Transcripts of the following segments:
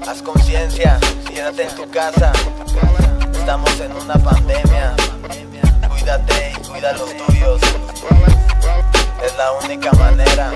Haz conciencia, quédate en tu casa. Estamos en una pandemia. Cuídate y cuida a los tuyos. Es la única manera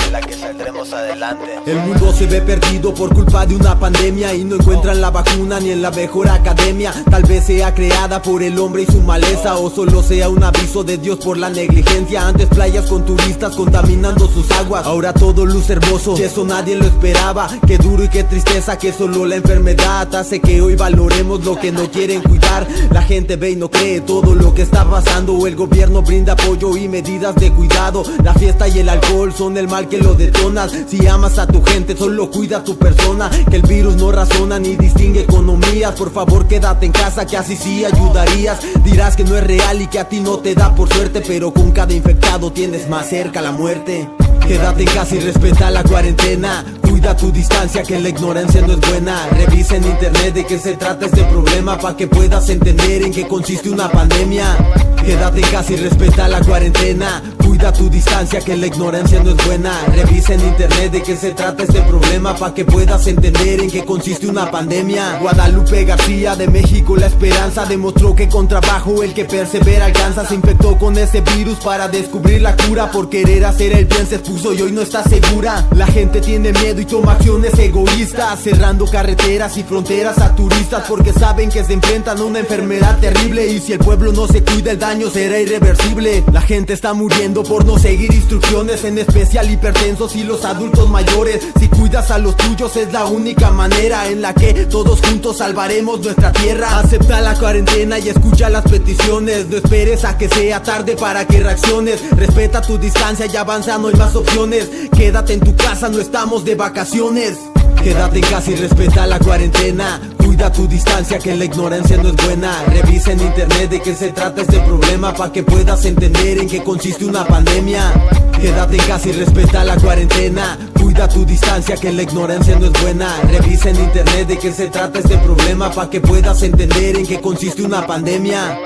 en la que saldremos adelante. El mundo se ve perdido por culpa de una pandemia y no encuentran la vacuna ni en la mejor academia. Tal vez sea creada por el hombre y su maleza, o solo sea un aviso de Dios por la negligencia. Antes playas con turistas contaminando sus aguas, ahora todo luce hermoso y eso nadie lo esperaba. Qué duro y qué tristeza que solo la enfermedad hace que hoy valoremos lo que no quieren cuidar. La gente ve y no cree todo lo que está pasando. El gobierno brinda apoyo y medidas de cuidado. La fiesta y el alcohol son el mal que lo detonas. Si amas a tu gente, solo cuida a tu persona. Que el virus no razona ni distingue economías. Por favor quédate en casa, que así sí ayudarías. Dirás que no es real y que a ti no te da por suerte, pero con cada infectado tienes más cerca la muerte. Quédate en casa y respeta la cuarentena. Cuida tu distancia, que la ignorancia no es buena. Revisa en internet de qué se trata este problema, pa' que puedas entender en qué consiste una pandemia. Quédate en casa y respeta la cuarentena. Cuida tu distancia, que la ignorancia no es buena. Revisa en internet de qué se trata este problema, pa' que puedas entender en qué consiste una pandemia. Guadalupe García de México, la esperanza, demostró que con trabajo el que persevera alcanza. Se infectó con ese virus para descubrir la cura. Por querer hacer el bien se expuso y hoy no está segura. La gente tiene miedo y toma acciones egoístas, cerrando carreteras y fronteras a turistas, porque saben que se enfrentan a una enfermedad terrible. Y si el pueblo no se cuida, el daño será irreversible. La gente está muriendo por no seguir instrucciones, en especial hipertensos y los adultos mayores. Si cuidas a los tuyos es la única manera en la que todos juntos salvaremos nuestra tierra. Acepta la cuarentena y escucha las peticiones. No esperes a que sea tarde para que reacciones. Respeta tu distancia y avanza, no hay más opciones. Quédate en tu casa, no estamos de vacaciones. Quédate en casa y respeta la cuarentena. Cuida tu distancia, que la ignorancia no es buena. Revisa en internet de qué se trata este problema, pa' que puedas entender en qué consiste una pandemia. Quédate en casa y respeta la cuarentena. Cuida tu distancia, que la ignorancia no es buena. Revisa en internet de qué se trata este problema, pa' que puedas entender en qué consiste una pandemia.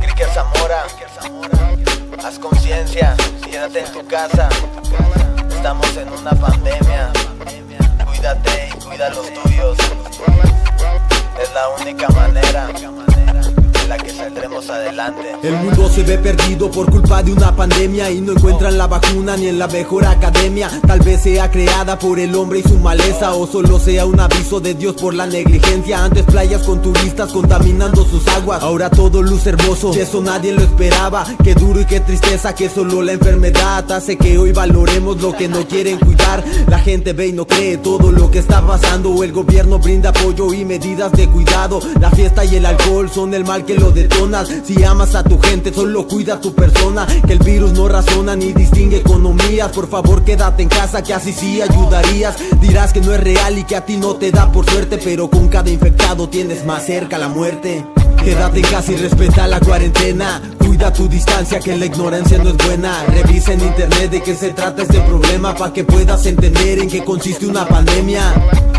Cricket Zamora, haz conciencia, quédate en tu casa. Estamos en una pandemia. Cuídate y cuida a los tuyos. Es la única manera en la que saldremos adelante. El mundo se ve perdido por culpa de una pandemia y no encuentran la vacuna ni en la mejor academia. Tal vez sea creada por el hombre y su maleza, o solo sea un aviso de Dios por la negligencia. Antes playas con turistas contaminando sus aguas, ahora todo luce hermoso y eso nadie lo esperaba. Qué duro y qué tristeza que solo la enfermedad hace que hoy valoremos lo que no quieren cuidar. La gente ve y no cree todo lo que está pasando. El gobierno brinda apoyo y medidas de cuidado. La fiesta y el alcohol son el mal que lo detonas. Si amas a tu gente, solo cuida a tu persona. Que el virus no razona ni distingue economías. Por favor quédate en casa, que así sí ayudarías. Dirás que no es real y que a ti no te da por suerte, pero con cada infectado tienes más cerca la muerte. Quédate en casa y respeta la cuarentena. Cuida tu distancia, que la ignorancia no es buena. Revisa en internet de qué se trata este problema, pa' que puedas entender en qué consiste una pandemia.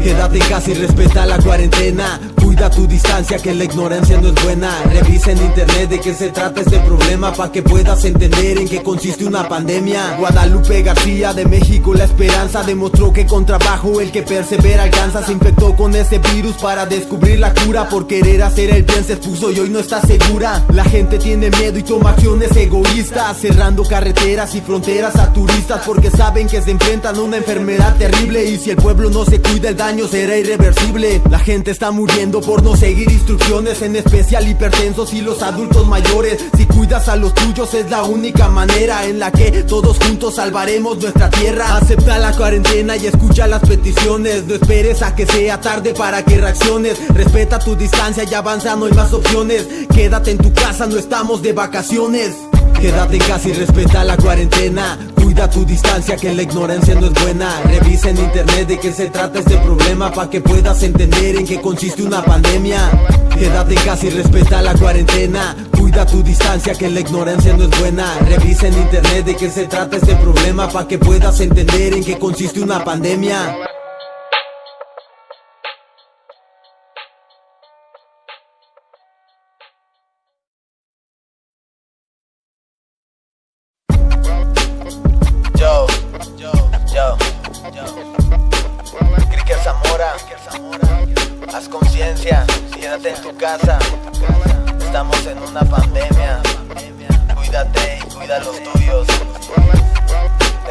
Quédate en casa y respeta la cuarentena. Cuida tu distancia, que la ignorancia no es buena. Revisa en internet de qué se trata este problema, pa' que puedas entender en qué consiste una pandemia. Guadalupe García de México, la esperanza, demostró que con trabajo el que persevera alcanza. Se infectó con ese virus para descubrir la cura. Por querer hacer el bien se expuso y hoy no está segura. La gente tiene miedo y toma acciones egoístas, cerrando carreteras y fronteras a turistas, porque saben que se enfrentan a una enfermedad terrible. Y si el pueblo no se cuida, el daño será irreversible. La gente está muriendo por no seguir instrucciones, en especial hipertensos y los adultos mayores. Si cuidas a los tuyos es la única manera en la que todos juntos salvaremos nuestra tierra. Acepta la cuarentena y escucha las peticiones. No esperes a que sea tarde para que reacciones. Respeta tu distancia y avanza, no hay más opciones. Quédate en tu casa, no estamos de vacaciones. Quédate en casa y respeta la cuarentena. Cuida tu distancia, que la ignorancia no es buena. Revisa en internet de qué se trata este problema, pa' que puedas entender en qué consiste una pandemia. Quédate en casa y respeta la cuarentena. Cuida tu distancia, que la ignorancia no es buena. Revisa en internet de qué se trata este problema, pa' que puedas entender en qué consiste una pandemia. Cricker Zamora, haz conciencia, quédate en tu casa. Estamos en una pandemia. Cuídate y cuida a los tuyos.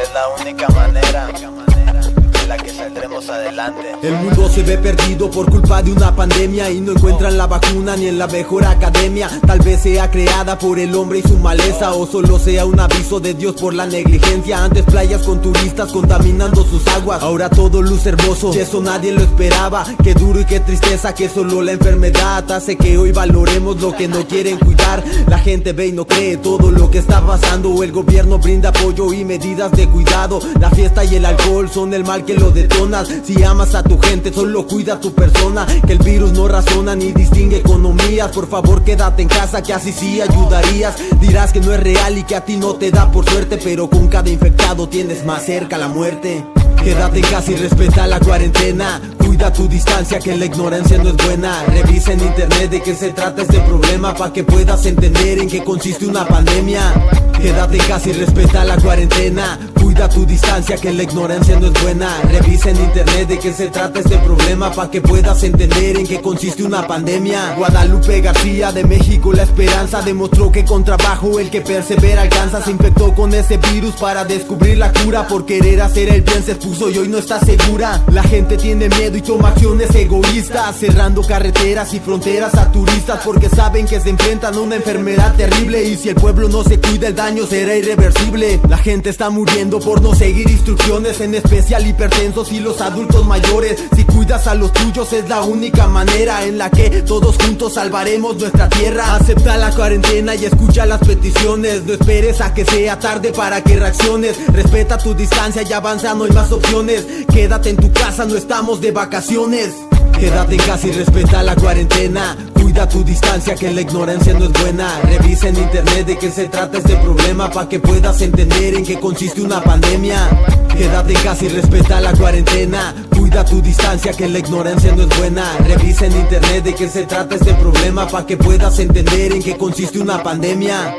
Es la única manera en la que saldremos adelante. El mundo se ve perdido por culpa de una pandemia y no encuentran la vacuna ni en la mejor academia. Tal vez sea creada por el hombre y su maleza, o solo sea un aviso de Dios por la negligencia. Antes playas con turistas contaminando sus aguas, ahora todo luce hermoso, y eso nadie lo esperaba. Qué duro y qué tristeza que solo la enfermedad hace que hoy valoremos lo que no quieren cuidar. La gente ve y no cree todo lo que está pasando. El gobierno brinda apoyo y medidas de cuidado. La fiesta y el alcohol son el mal que lo detonas. Si amas a tu gente, solo cuida a tu persona, que el virus no razona ni distingue economías. Por favor quédate en casa, que así sí ayudarías. Dirás que no es real y que a ti no te da por suerte, pero con cada infectado tienes más cerca la muerte. Quédate en casa y respeta la cuarentena. Cuida tu distancia, que la ignorancia no es buena. Revisa en internet de qué se trata este problema, para que puedas entender en qué consiste una pandemia. Quédate en casa y respeta la cuarentena. Cuida tu distancia, que la ignorancia no es buena. Revisa en internet de qué se trata este problema, para que puedas entender en qué consiste una pandemia. Guadalupe García de México, la esperanza, demostró que con trabajo el que persevera alcanza. Se infectó con ese virus para descubrir la cura. Por querer hacer el bien se expuso y hoy no está segura. La gente tiene miedo y toma acciones egoístas, cerrando carreteras y fronteras a turistas, porque saben que se enfrentan a una enfermedad terrible, y si el pueblo no se cuida el daño será irreversible. La gente está muriendo por no seguir instrucciones, en especial hipertensos y los adultos mayores. Si cuidas a los tuyos es la única manera en la que todos juntos salvaremos nuestra tierra. Acepta la cuarentena y escucha las peticiones. No esperes a que sea tarde para que reacciones. Respeta tu distancia y avanza, no hay más opciones. Quédate en tu casa, no estamos de vacaciones. Quédate en casa y respeta la cuarentena. Cuida tu distancia, que la ignorancia no es buena. Revisa en internet de qué se trata este problema, para que puedas entender en qué consiste una pandemia. Quédate en casa y respeta la cuarentena. Cuida tu distancia, que la ignorancia no es buena. Revisa en internet de qué se trata este problema, para que puedas entender en qué consiste una pandemia.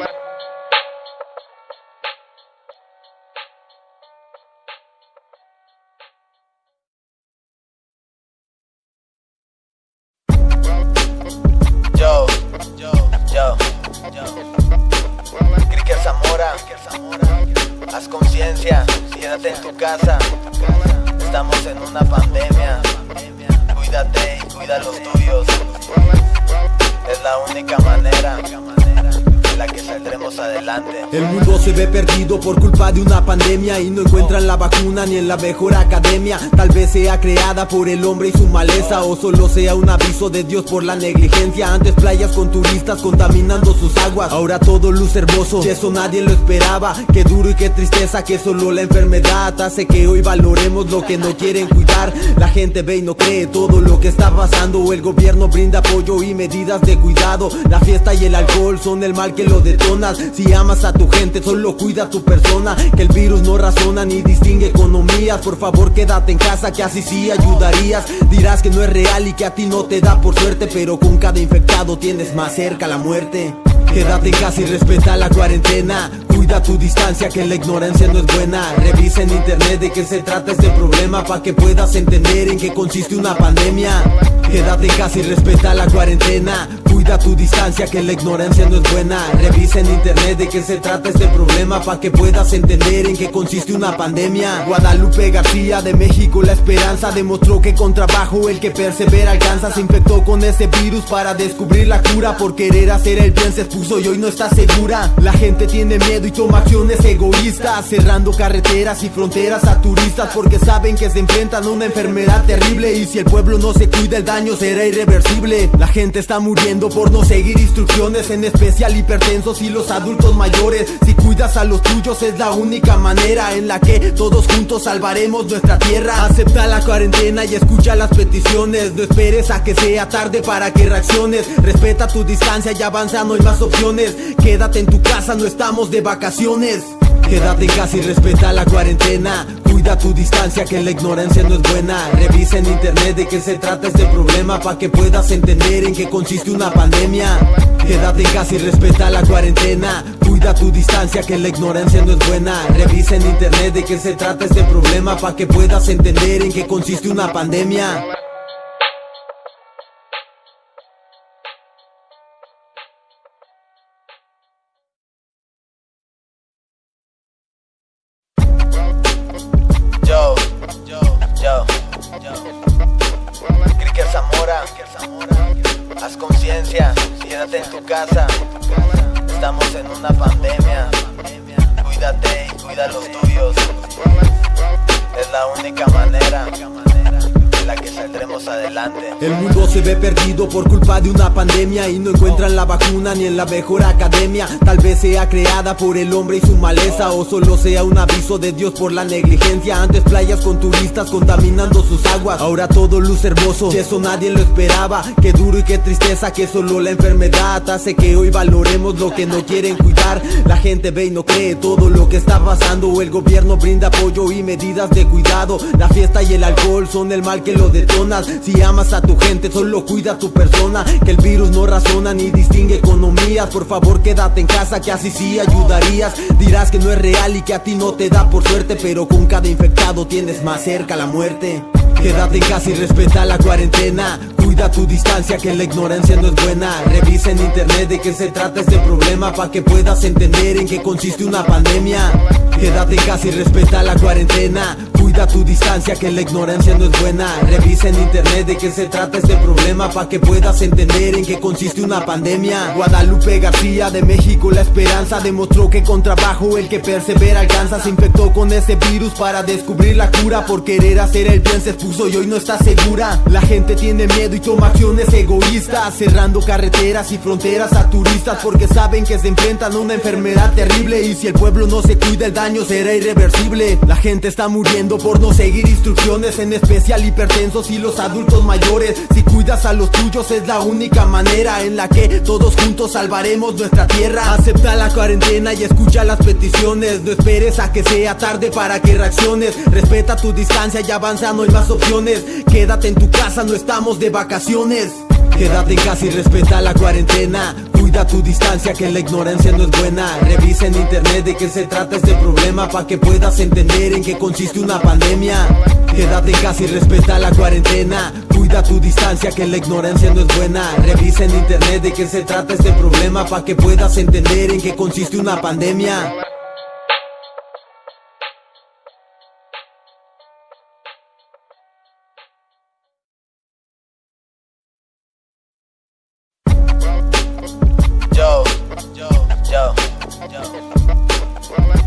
Cricker Zamora, haz conciencia, quédate en tu casa. Estamos en una pandemia. Cuídate y cuida a los tuyos. Es la única manera en la que saldremos adelante. El mundo se ve perdido por culpa de una pandemia y no encuentran la vacuna ni en la mejor academia. Tal vez sea creada por el hombre y su maleza, o solo sea un aviso de Dios por la negligencia. Antes playas con turistas contaminando sus aguas, ahora todo luce hermoso, y eso nadie lo esperaba. Qué duro y qué tristeza que solo la enfermedad hace que hoy valoremos lo que no quieren cuidar. La gente ve y no cree todo lo que está pasando. El gobierno brinda apoyo y medidas de cuidado. La fiesta y el alcohol son el mal que lo detonas. Si amas a tu gente, solo cuida a tu persona, que el virus no razona ni distingue economías. Por favor quédate en casa, que así sí ayudarías. Dirás que no es real y que a ti no te da por suerte, pero con cada infectado tienes más cerca la muerte. Quédate en casa y respeta la cuarentena. Cuida tu distancia, que la ignorancia no es buena. Revisa en internet de qué se trata este problema, para que puedas entender en qué consiste una pandemia. Quédate en casa y respeta la cuarentena. Cuida tu distancia, que la ignorancia no es buena. Revisa en internet de qué se trata este problema, para que puedas entender en qué consiste una pandemia. Guadalupe García de México, la esperanza, demostró que con trabajo el que persevera alcanza. Se infectó con ese virus para descubrir la cura. Por querer hacer el bien se expuso y hoy no está segura. La gente tiene miedo y toma acciones egoístas, cerrando carreteras y fronteras a turistas, porque saben que se enfrentan a una enfermedad terrible, y si el pueblo no se cuida el daño será irreversible. La gente está muriendo por no seguir instrucciones, en especial hipertensos y los adultos mayores. Si cuidas a los tuyos es la única manera en la que todos juntos salvaremos nuestra tierra. Acepta la cuarentena y escucha las peticiones. No esperes a que sea tarde para que reacciones. Respeta tu distancia y avanza, no hay más opciones. Quédate en tu casa, no estamos de vacaciones. Quédate en casa y respeta la cuarentena. Cuida tu distancia, que la ignorancia no es buena. Revisa en internet de qué se trata este problema, para que puedas entender en qué consiste una pandemia. Quédate en casa y respeta la cuarentena. Cuida Cuida tu distancia, que la ignorancia no es buena. Revisa en internet de qué se trata este problema, pa' que puedas entender en qué consiste una pandemia. Cricker Zamora, haz conciencia, quédate en tu casa. Estamos en una pandemia. Cuídate y cuida a los tuyos. Es la única manera en la que saldremos adelante. El mundo se ve perdido por culpa de una pandemia y no encuentran la vacuna ni en la mejor academia. Tal vez sea creada por el hombre y su maleza, o solo sea un aviso de Dios por la negligencia. Antes playas con turistas contaminando sus aguas, ahora todo luce hermoso, y eso nadie lo esperaba. Qué duro y qué tristeza que solo la enfermedad hace que hoy valoremos lo que no quieren cuidar. La gente ve y no cree todo lo que está pasando. El gobierno brinda apoyo y medidas de cuidado. La fiesta y el alcohol son el mal que lo detonas. Si amas a tu gente, solo cuida a tu persona, que el virus no razona ni distingue economías. Por favor quédate en casa, que así sí ayudarías. Dirás que no es real y que a ti no te da por suerte, pero con cada infectado tienes más cerca la muerte. Quédate en casa y respeta la cuarentena. Cuida tu distancia, que la ignorancia no es buena. Revisa en internet de qué se trata este problema, pa' que puedas entender en qué consiste una pandemia. Quédate en casa y respeta la cuarentena. Cuida tu distancia, que la ignorancia no es buena. Revisa en internet de qué se trata este problema, pa' que puedas entender en qué consiste una pandemia. Guadalupe García de México, la esperanza, demostró que con trabajo el que persevera alcanza. Se infectó con ese virus para descubrir la cura. Por querer hacer el bien se expuso y hoy no está segura. La gente tiene miedo y toma acciones egoístas, cerrando carreteras y fronteras a turistas, porque saben que se enfrentan a una enfermedad terrible, y si el pueblo no se cuida el daño será irreversible. La gente está muriendo por no seguir instrucciones, en especial hipertensos y los adultos mayores. Si cuidas a los tuyos es la única manera en la que todos juntos salvaremos nuestra tierra. Acepta la cuarentena y escucha las peticiones. No esperes a que sea tarde para que reacciones. Respeta tu distancia y avanza, no hay más opciones. Quédate en tu casa, no estamos de vacaciones. Quédate en casa y respeta la cuarentena. Cuida tu distancia, que la ignorancia no es buena. Revisa en internet de qué se trata este problema, pa' que puedas entender en qué consiste una pandemia. Quédate en casa y respeta la cuarentena. Cuida tu distancia, que la ignorancia no es buena. Revisa en internet de qué se trata este problema, pa' que puedas entender en qué consiste una pandemia.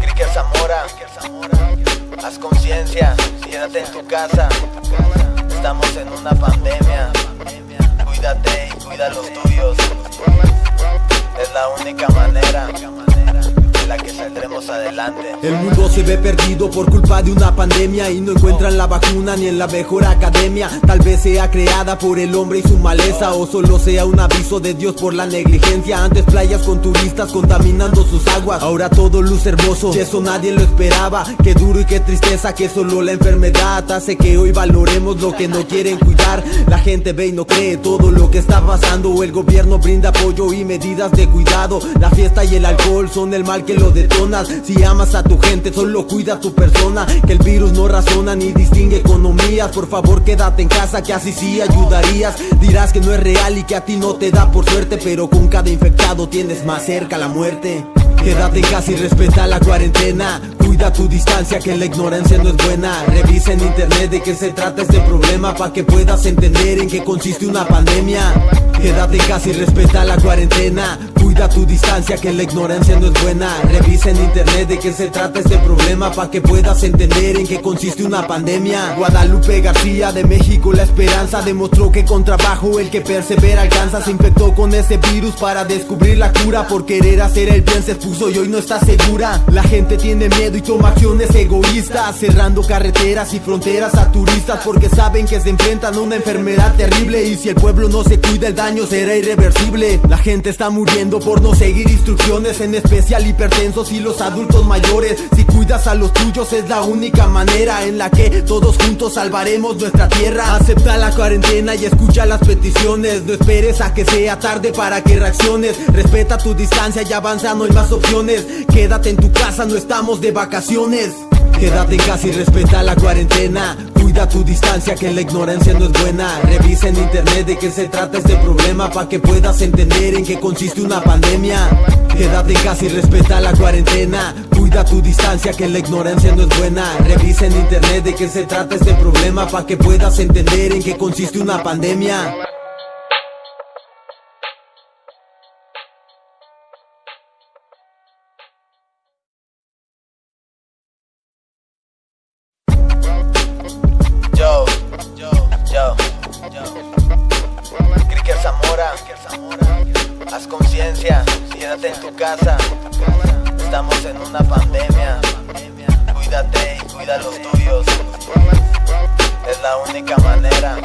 Cricker Zamora, haz conciencia, quédate en tu casa. Estamos en una pandemia. Cuídate y cuida a los tuyos. Es la única manera en la que saldremos adelante. El mundo se ve perdido por culpa de una pandemia y no encuentran la vacuna ni en la mejor academia. Tal vez sea creada por el hombre y su maleza, o solo sea un aviso de Dios por la negligencia. Antes playas con turistas contaminando sus aguas, ahora todo luce hermoso, y eso nadie lo esperaba. Qué duro y qué tristeza que solo la enfermedad hace que hoy valoremos lo que no quieren cuidar. La gente ve y no cree todo lo que está pasando. El gobierno brinda apoyo y medidas de cuidado. La fiesta y el alcohol son el mal que lo detonas. Si amas a tu gente, solo cuida a tu persona, que el virus no razona ni distingue economías. Por favor quédate en casa, que así sí ayudarías. Dirás que no es real y que a ti no te da por suerte, pero con cada infectado tienes más cerca la muerte. Quédate en casa y respeta la cuarentena. Cuida tu distancia, que la ignorancia no es buena. Revisa en internet de qué se trata este problema, pa' que puedas entender en qué consiste una pandemia. Quédate en casa y respeta la cuarentena. Cuida tu distancia, que la ignorancia no es buena. Revisa en internet de qué se trata este problema, pa' que puedas entender en qué consiste una pandemia. Guadalupe García de México, la esperanza, demostró que con trabajo el que persevera alcanza. Se infectó con ese virus para descubrir la cura. Por querer hacer el bien se expuso y hoy no está segura. La gente tiene miedo y toma acciones egoístas, cerrando carreteras y fronteras a turistas, porque saben que se enfrentan a una enfermedad terrible, y si el pueblo no se cuida el daño será irreversible. La gente está muriendo por no seguir instrucciones, en especial hipertensos y los adultos mayores. Si cuidas a los tuyos es la única manera en la que todos juntos salvaremos nuestra tierra. Acepta la cuarentena y escucha las peticiones, no esperes a que sea tarde para que reacciones. Respeta tu distancia y avanza, no hay más opciones. Quédate en tu casa, no estamos de vacaciones. Quédate en casa y respeta la cuarentena. Cuida tu distancia, que la ignorancia no es buena. Revisa en internet de qué se trata este problema, para que puedas entender en qué consiste una pandemia. Quédate en casa y respeta la cuarentena. Cuida tu distancia, que la ignorancia no es buena. Revisa en internet de qué se trata este problema, para que puedas entender en qué consiste una pandemia. Cricker Zamora, haz conciencia, quédate en tu casa. Estamos en una pandemia. Cuídate y cuida a los tuyos. Es la única manera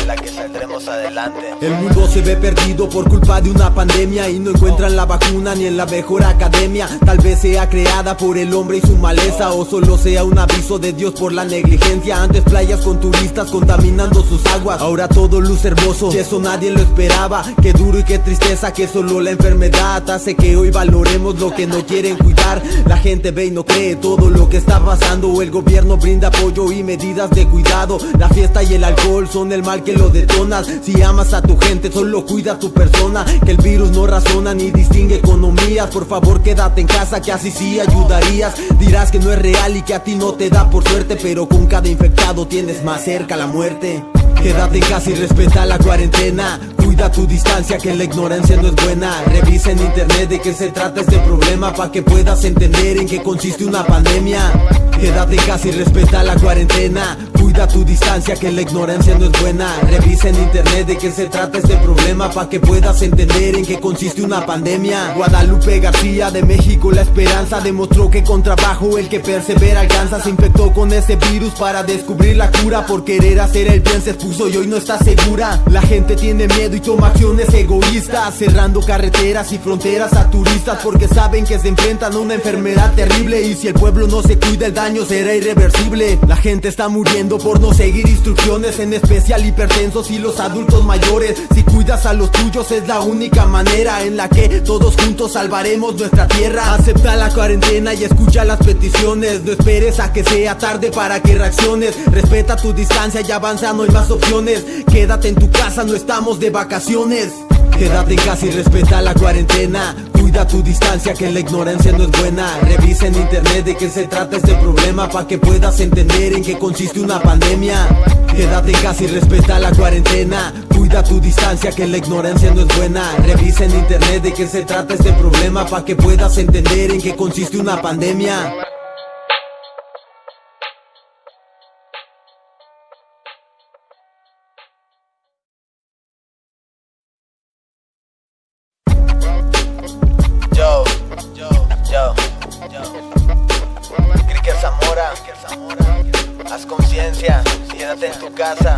en la que saldremos adelante. El mundo se ve perdido por culpa de una pandemia, y no encuentran la vacuna ni en la mejor academia. Tal vez sea creada por el hombre y su maleza, o solo sea un aviso de Dios por la negligencia. Antes playas con turistas contaminando sus aguas, ahora todo luce hermoso, y eso nadie lo esperaba. Qué duro y qué tristeza que solo la enfermedad hace que hoy valoremos lo que no quieren cuidar. La gente ve y no cree todo lo que está pasando. El gobierno brinda apoyo y medidas de cuidado. La fiesta y el alcohol son el mal que lo detonas. Si amas a tu gente, solo cuida a tu persona, que el virus no razona ni distingue economías. Por favor quédate en casa, que así sí ayudarías. Dirás que no es real y que a ti no te da por suerte, pero con cada infectado tienes más cerca la muerte. Quédate en casa y respeta la cuarentena. Cuida tu distancia, que la ignorancia no es buena. Revisa en internet de qué se trata este problema, para que puedas entender en qué consiste una pandemia. Quédate en casa y respeta la cuarentena. Cuida tu distancia, que la ignorancia no es buena. Revisa en internet de qué se trata este problema, para que puedas entender en qué consiste una pandemia. Guadalupe García de México, la esperanza, demostró que con trabajo el que persevera alcanza. Se infectó con ese virus para descubrir la cura, por querer hacer el bien se expuso y hoy no está segura. La gente tiene miedo y toma acciones egoístas, cerrando carreteras y fronteras a turistas, porque saben que se enfrentan a una enfermedad terrible, y si el pueblo no se cuida el daño será irreversible. La gente está muriendo por no seguir instrucciones, en especial hipertensos y los adultos mayores. Si cuidas a los tuyos es la única manera en la que todos juntos salvaremos nuestra tierra. Acepta la cuarentena y escucha las peticiones, no esperes a que sea tarde para que reacciones. Respeta tu distancia y avanza, no hay más opciones. Quédate en tu casa, no estamos de vacaciones. Quédate en casa y respeta la cuarentena. Cuida tu distancia, que la ignorancia no es buena. Revisa en internet de qué se trata este problema, para que puedas entender en qué consiste una pandemia. Quédate en casa y respeta la cuarentena. Cuida tu distancia, que la ignorancia no es buena. Revisa en internet de qué se trata este problema, para que puedas entender en qué consiste una pandemia. Cricker Zamora, haz conciencia, quédate en tu casa.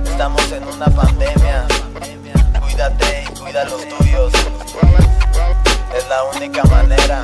Estamos en una pandemia. Cuídate y cuida a los tuyos. Es la única manera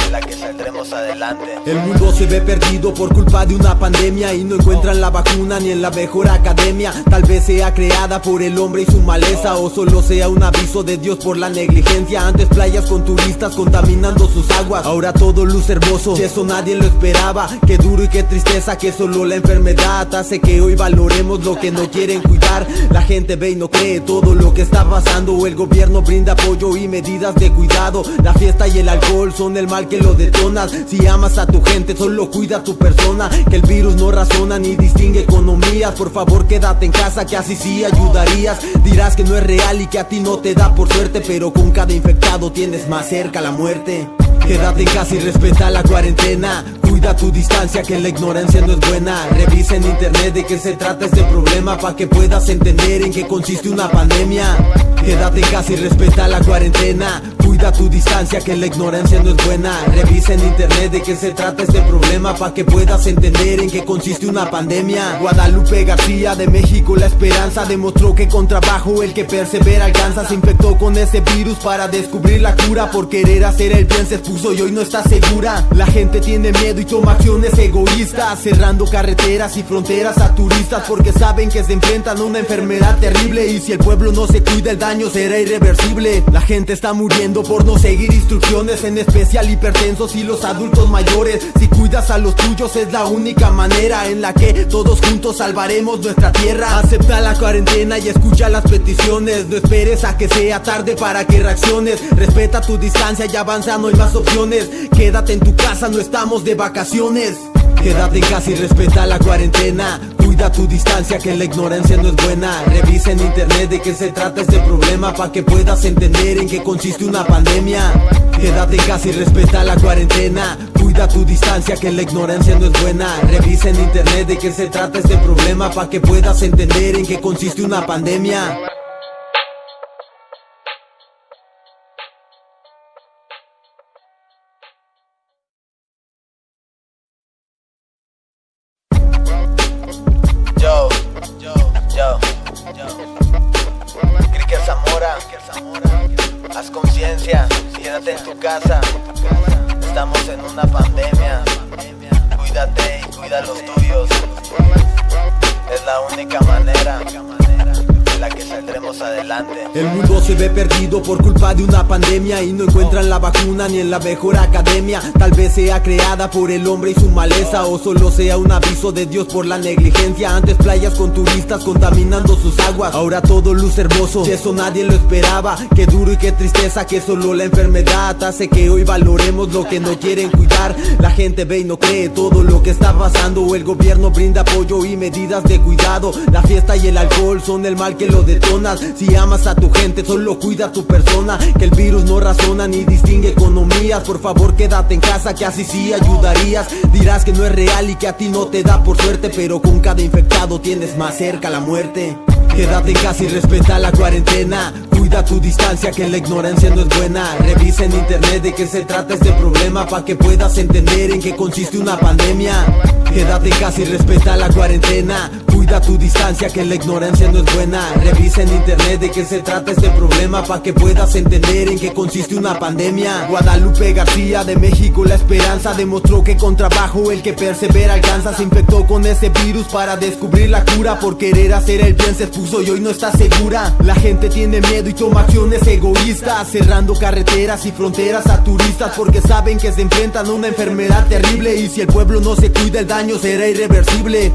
en la que saldremos adelante. El mundo se ve perdido por culpa de una pandemia, y no encuentran la vacuna ni en la mejor academia. Tal vez sea creada por el hombre y su maleza, o solo sea un aviso de Dios por la negligencia. Antes playas con turistas contaminando sus aguas, ahora todo luce hermoso, y eso nadie lo esperaba. Qué duro y qué tristeza que solo la enfermedad hace que hoy valoremos lo que no quieren cuidar. La gente ve y no cree todo lo que está pasando. El gobierno brinda apoyo y medidas de cuidado. La fiesta y el alcohol son el mal que lo detonas. Si amas a tu gente, solo cuida a tu persona, que el virus no razona ni distingue economías. Por favor quédate en casa, que así sí ayudarías. Dirás que no es real y que a ti no te da por suerte, pero con cada infectado tienes más cerca la muerte. Quédate en casa y respeta la cuarentena. Cuida Cuida tu distancia, que la ignorancia no es buena. Revisa en internet de qué se trata este problema, pa' que puedas entender en qué consiste una pandemia. Quédate en casa y respeta la cuarentena. Cuida tu distancia, que la ignorancia no es buena. Revisa en internet de qué se trata este problema, pa' que puedas entender en qué consiste una pandemia. Guadalupe García de México, la esperanza, demostró que con trabajo el que persevera alcanza. Se infectó con ese virus para descubrir la cura. Por querer hacer el bien se expuso y hoy no está segura. La gente tiene miedo y toma acciones egoístas, cerrando carreteras y fronteras a turistas, porque saben que se enfrentan a una enfermedad terrible. Y si el pueblo no se cuida, el daño será irreversible. La gente está muriendo por no seguir instrucciones, en especial hipertensos y los adultos mayores. Si cuidas a los tuyos es la única manera en la que todos juntos salvaremos nuestra tierra. Acepta la cuarentena y escucha las peticiones. No esperes a que sea tarde para que reacciones. Respeta tu distancia y avanza, no hay más opciones. Quédate en tu casa, no estamos de vacaciones. Quédate en casa y respeta la cuarentena. Cuida tu distancia, que la ignorancia no es buena. Revisa en internet de qué se trata este problema, pa' que puedas entender en qué consiste una pandemia. Quédate en casa y respeta la cuarentena. Cuida tu distancia, que la ignorancia no es buena. Revisa en internet de qué se trata este problema, pa' que puedas entender en qué consiste una pandemia. Cricker Zamora, haz conciencia, quédate en tu casa. Estamos en una pandemia. Cuídate y cuida a los tuyos. Es la única manera en la que saldremos adelante. El mundo se ve perdido por culpa de una pandemia y no encuentran la vacuna ni en la mejor academia. Tal vez sea creada por el hombre y su maleza, o solo sea un aviso de Dios por la negligencia. Antes playas con turistas contaminando sus aguas, ahora todo luce hermoso, y eso nadie lo esperaba. Qué duro y qué tristeza que solo la enfermedad hace que hoy valoremos lo que no quieren cuidar. La gente ve y no cree todo lo que está pasando. El gobierno brinda apoyo y medidas de cuidado. La fiesta y el alcohol son el mal que lo detonas. Si amas a tu gente, solo cuida a tu persona, que el virus no razona ni distingue economías. Por favor, quédate en casa, que así sí ayudarías. Dirás que no es real y que a ti no te da por suerte, pero con cada infectado tienes más cerca la muerte. Quédate en casa y respeta la cuarentena. Cuida tu distancia, que la ignorancia no es buena. Revisa en internet de qué se trata este problema, pa' que puedas entender en qué consiste una pandemia. Quédate en casa y respeta la cuarentena. Cuida tu distancia, que la ignorancia no es buena. Revisa en internet de qué se trata este problema, pa' que puedas entender en qué consiste una pandemia. Guadalupe García de México, la esperanza, demostró que con trabajo el que persevera alcanza. Se infectó con ese virus para descubrir la cura. Por querer hacer el bien se expuso y hoy no está segura. La gente tiene miedo y toma acciones egoístas, cerrando carreteras y fronteras a turistas, porque saben que se enfrentan a una enfermedad terrible. Y si el pueblo no se cuida, el daño será irreversible.